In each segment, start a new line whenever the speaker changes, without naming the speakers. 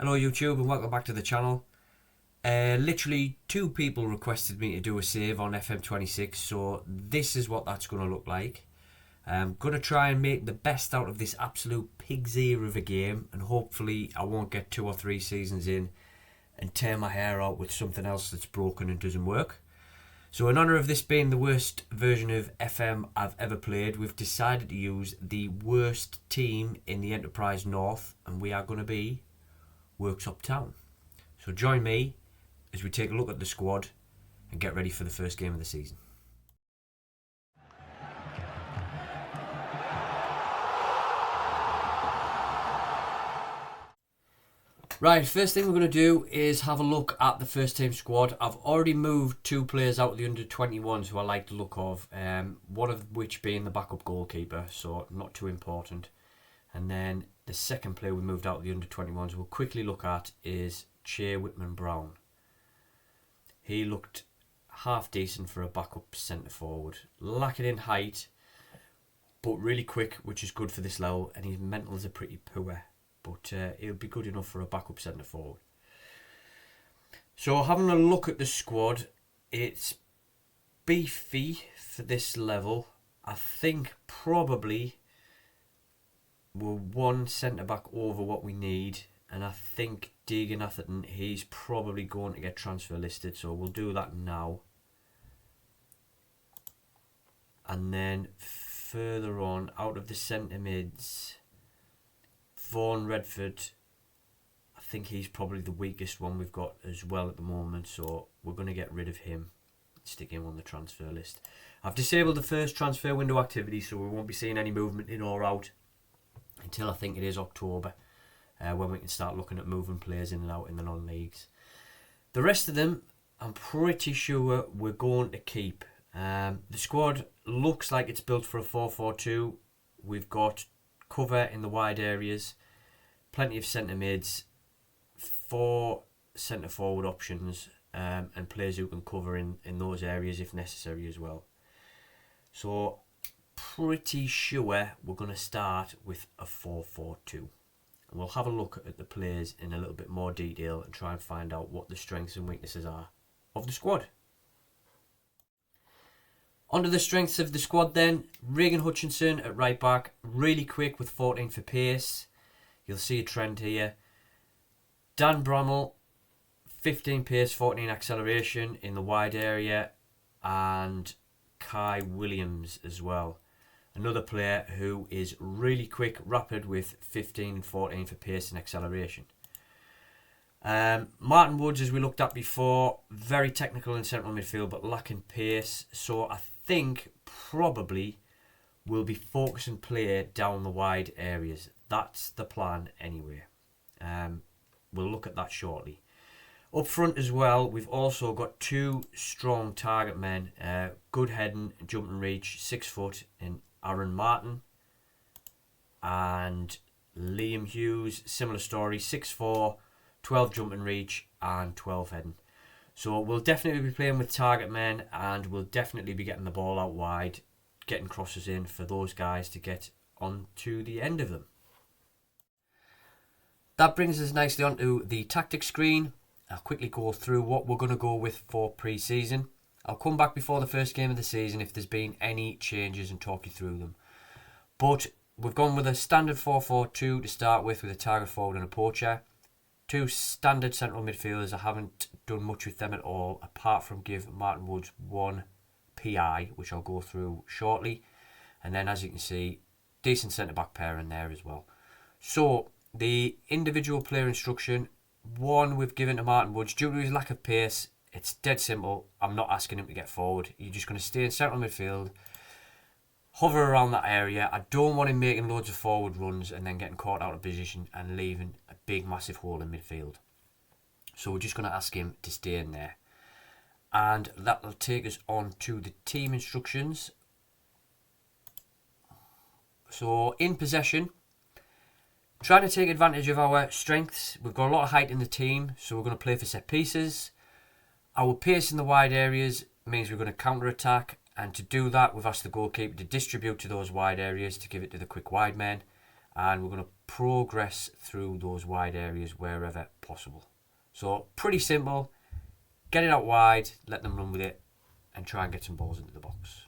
Hello YouTube and welcome back to the channel. Literally 2 people requested me to do a save on Fm26, so this is what that's going to look like. I'm going to try and make the best out of this absolute pig's ear of a game, and hopefully I won't get 2 or 3 seasons in and tear my hair out with something else that's broken and doesn't work. So in honour of this being the worst version of FM I've ever played, we've decided to use the worst team in the Enterprise North, and we are going to be Worksop Town. So join me as we take a look at the squad and get ready for the first game of the season. Right, first thing we're going to do is have a look at the first team squad. I've already moved 2 players out of the under-21s who I like the look of, one of which being the backup goalkeeper, so not too important. And then the second player we moved out of the under-21s we'll quickly look at is Che Whitman-Brown. He looked half decent for a backup centre forward, lacking in height, but really quick, which is good for this level, and his mentals are pretty poor. But it'll be good enough for a backup centre forward. So having a look at the squad, it's beefy for this level. I think probably we're 1 centre back over what we need, and I think Deegan Atherton, he's probably going to get transfer listed, so we'll do that now. And then further on, out of the centre mids, Vaughan Redford, I think he's probably the weakest one we've got as well at the moment, so we're going to get rid of him, stick him on the transfer list. I've disabled the first transfer window activity, so we won't be seeing any movement in or out until I think it is October, when we can start looking at moving players in and out in the non-leagues. The rest of them, I'm pretty sure we're going to keep. The squad looks like it's built for a 4-4-2. We've got cover in the wide areas, plenty of centre mids, 4 centre forward options, and players who can cover in those areas if necessary as well. So pretty sure we're going to start with a 4-4-2. And we'll have a look at the players in a little bit more detail and try and find out what the strengths and weaknesses are of the squad. Onto the strengths of the squad then. Regan Hutchinson at right back, really quick with 14 for pace. You'll see a trend here. Dan Bramall, 15 pace, 14 acceleration in the wide area, and Kai Williams as well. Another player who is really quick, rapid with 15 and 14 for pace and acceleration. Martin Woods, as we looked at before, very technical in central midfield but lacking pace, so I think probably we'll be focusing play down the wide areas. That's the plan anyway. We'll look at that shortly. Up front as well, we've also got 2 strong target men, good heading, jump and reach, 6 foot in Aaron Martin, and Liam Hughes, similar story, 6'4", 12 jump and reach and 12 heading. So we'll definitely be playing with target men, and we'll definitely be getting the ball out wide, getting crosses in for those guys to get on to the end of them. That brings us nicely onto the tactics screen. I'll quickly go through what we're going to go with for pre-season. I'll come back before the first game of the season if there's been any changes and talk you through them. But we've gone with a standard 4-4-2 to start with a target forward and a poacher. 2 standard central midfielders. I haven't done much with them at all, apart from give Martin Woods 1 PI, which I'll go through shortly. And then, as you can see, decent centre-back pair in there as well. So, the individual player instruction, 1 we've given to Martin Woods. Due to his lack of pace, it's dead simple. I'm not asking him to get forward. You're just going to stay in central midfield, hover around that area. I don't want him making loads of forward runs and then getting caught out of position and leaving a big massive hole in midfield. So we're just going to ask him to stay in there. And that will take us on to the team instructions. So in possession, trying to take advantage of our strengths. We've got a lot of height in the team, so we're going to play for set pieces. Our pace in the wide areas means we're going to counter-attack, and to do that we've asked the goalkeeper to distribute to those wide areas to give it to the quick wide men, and we're going to progress through those wide areas wherever possible. So pretty simple. Get it out wide, let them run with it, and try and get some balls into the box.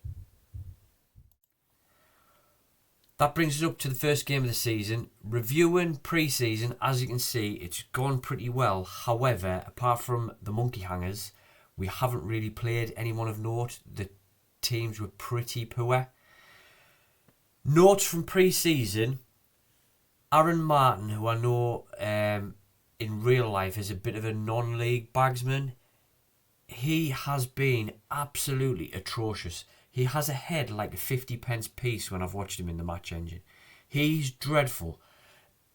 That brings us up to the first game of the season. Reviewing pre-season, as you can see, it's gone pretty well. However, apart from the monkey hangers, we haven't really played anyone of note. The teams were pretty poor. Notes from pre-season, Aaron Martin, who I know in real life is a bit of a non-league bagsman, he has been absolutely atrocious. He has a head like a 50p piece when I've watched him in the match engine. He's dreadful.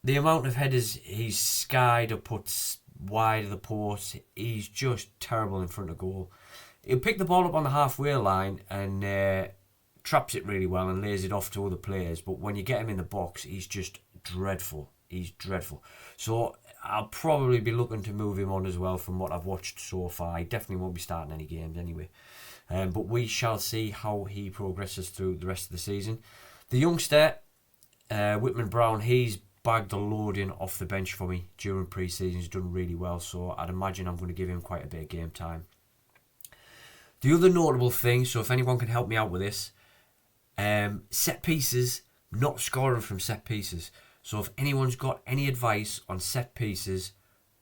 The amount of headers he's skied or puts wide of the post, he's just terrible in front of goal. He'll pick the ball up on the halfway line and traps it really well and lays it off to other players. But when you get him in the box, he's just dreadful. He's dreadful. So I'll probably be looking to move him on as well from what I've watched so far. He definitely won't be starting any games anyway. But we shall see how he progresses through the rest of the season. The youngster, Whitman Brown, he's bagged a loading off the bench for me during pre-season. He's done really well, so I'd imagine I'm going to give him quite a bit of game time. The other notable thing, so if anyone can help me out with this, set pieces, not scoring from set pieces. So if anyone's got any advice on set pieces,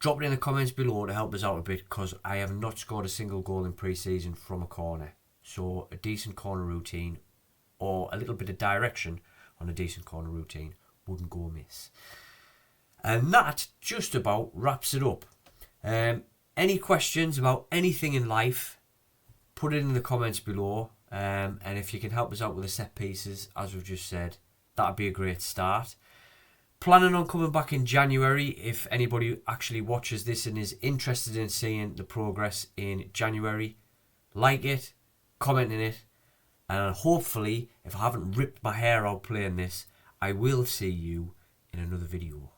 drop it in the comments below to help us out a bit, because I have not scored a single goal in pre-season from a corner. So a decent corner routine or a little bit of direction on a decent corner routine wouldn't go amiss. And that just about wraps it up. Any questions about anything in life, put it in the comments below. And if you can help us out with the set pieces, as we've just said, that'd be a great start. Planning on coming back in January. If anybody actually watches this and is interested in seeing the progress in January, like it, comment in it, and hopefully, if I haven't ripped my hair out playing this, I will see you in another video.